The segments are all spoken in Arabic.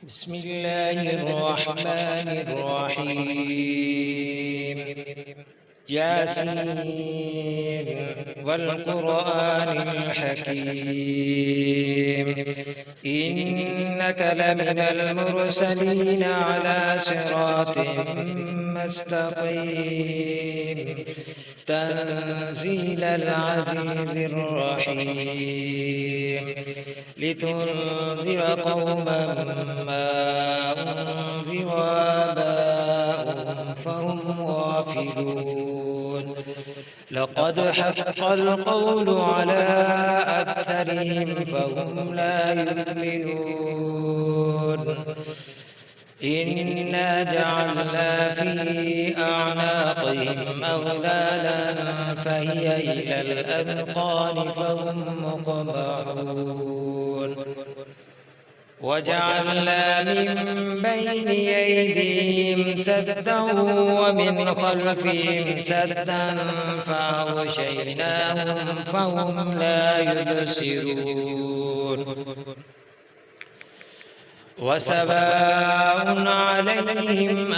بسم الله الرحمن الرحيم. ياسين والقرآن الحكيم، إنك لمن المرسلين على صراط مستقيم، تنزيل العزيز الرحيم، لتنذر قوما ما أنذر آباؤهم فهم غافلون. لقد حق القول على أكثرهم فهم لا يؤمنون. إنا جعلنا في أعناقهم أغلالا فهي إلى الأذقان فهم مقمحون. وجعلنا من بين أيديهم سدا ومن خلفهم سدا فأغشيناهم فهم لا يبصرون. وسواء عليهم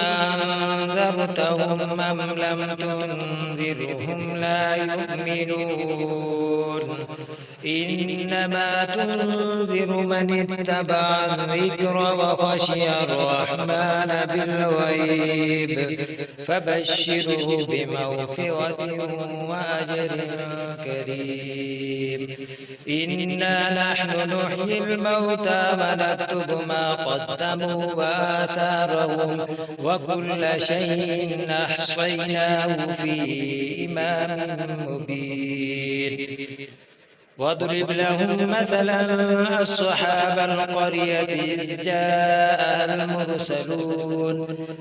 أنذرتهم أم لم تنذرهم لا يؤمنون. إنما تنذر من اتبع الذكر وخشي الرحمن بالغيب فبشره بمغفرة وأجر كريم. إنا نحن نحيي الموتى ونكتب ما قدموا وآثارهم وكل شيء أحصيناه في إمام مبين. واضرب لهم مثلا أصحاب القرية إذ جاء المرسلون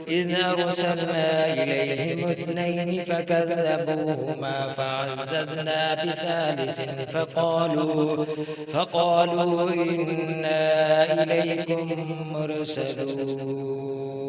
إذ أرسلنا إليهم اثنين فكذبوهما فعززنا بثالث فقالوا إنا إليكم مرسلون.